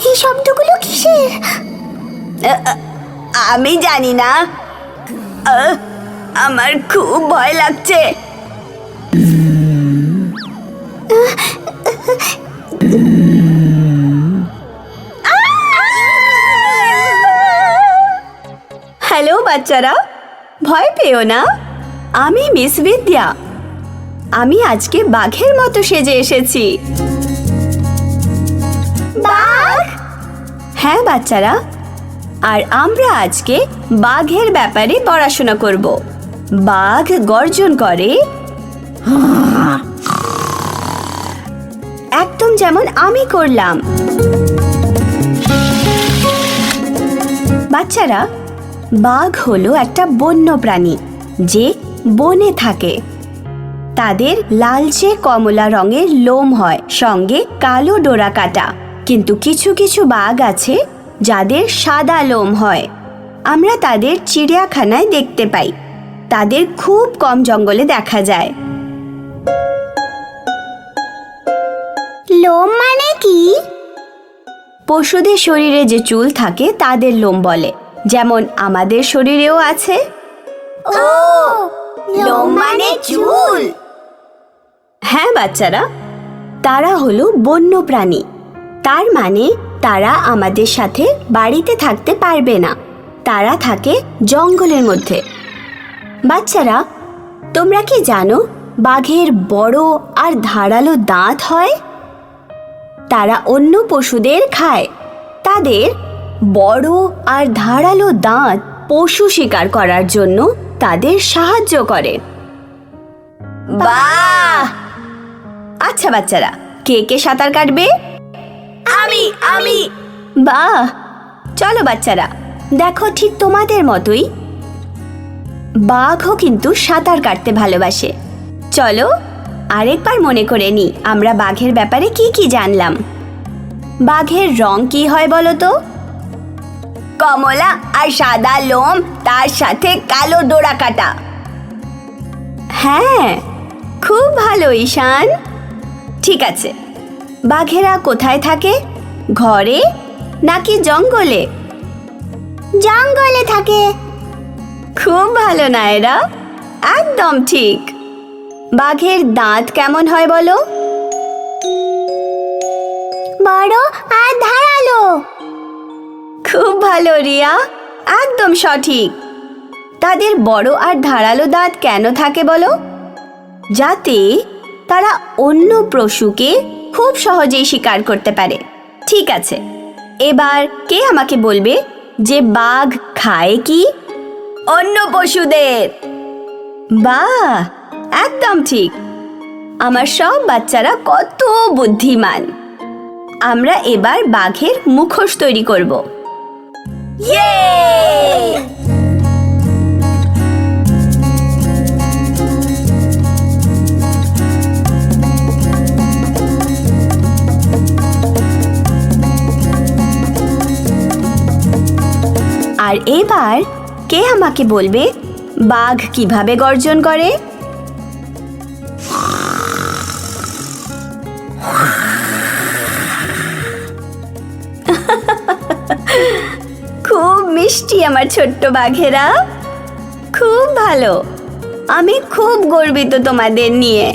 এই শব্দগুলো কিসের? আমি জানি না, আমার খুব ভয় লাগছে। হ্যালো বাচ্চারা, ভয় পেও না, আমি মিস বিদ্যা। আমি আজকে বাঘের মতো সেজে এসেছি। বাঘ? হ্যাঁ বাচ্চারা, আর আমরা আজকে বাঘের ব্যাপারে পড়াশোনা করব। বাঘ গর্জন করে একদম যেমন আমি করলাম। বাচ্চারা, বাঘ হলো একটা বন্য প্রাণী যে বনে থাকে। তাদের লালচে কমলা রঙের লোম হয়, সঙ্গে কালো ডোরা কাটা। কিন্তু কিছু কিছু বাঘ আছে যাদের সাদা লোম হয়। আমরা তাদের চিড়িয়াখানায় দেখতে পাই। তাদের খুব কম জঙ্গলে দেখা যায়। লোম মানে কি? পশুদের শরীরে যে চুল থাকে তাদের লোম বলে, যেমন আমাদের শরীরেও আছে। ও, লোম মানে চুল। হ্যাঁ বাচ্চারা, তারা হলো বন্য প্রাণী। তার মানে তারা আমাদের সাথে বাড়িতে থাকতে পারবে না। তারা থাকে জঙ্গলের মধ্যে। বাচ্চারা, তোমরা কি জানো বাঘের বড় আর ধারালো দাঁত হয়? তারা অন্য পশুদের খায়। তাদের বড় আর ধারালো দাঁত পশু শিকার করার জন্য তাদের সাহায্য করে। বাহ! আচ্ছা বাচ্চারা, কে কে সাঁতার কাটবে? আমি। বাহ! চলো বাচ্চারা, দেখো ঠিক তোমাদের মতোই বাঘও কিন্তু সাঁতার কাটতে ভালোবাসে। চলো আরেকবার মনে করে নি আমরা বাঘের ব্যাপারে কি কি জানলাম। বাঘের রং কি হয় বলো তো? কমলা আর সাদা লোম, তার সাথে কালো ডোরা কাটা। হ্যাঁ, খুব ভালো ঈশান। ঠিক আছে, বাঘেরা কোথায় থাকে? ঘরে নাকি জঙ্গলে? জঙ্গলে থাকে। খুব ভালো নায়রা, একদম ঠিক। বাঘের দাঁত কেমন হয় বলো? বড় আর ধারালো। খুব ভালো রিয়া, একদম সঠিক। তাদের বড় আর ধারালো দাঁত কেন থাকে বলো? যাতে তারা অন্য পশুকে খুব সহজেই শিকার করতে পারে। ঠিক আছে, এবার কে আমাকে বলবে যে বাঘ খায় কি? অন্য পশুদের। বাহ, একদম ঠিক। আমার সব বাচ্চারা কত বুদ্ধিমান। আমরা এবার বাঘের মুখোশ তৈরি করব। ইয়ে! আর এবার কে আমাকে বলবে বাঘ কিভাবে গর্জন করে? খুব মিষ্টি আমার ছোট্ট বাঘেরা, খুব ভালো। আমি খুব গর্বিত তোমাদের নিয়ে।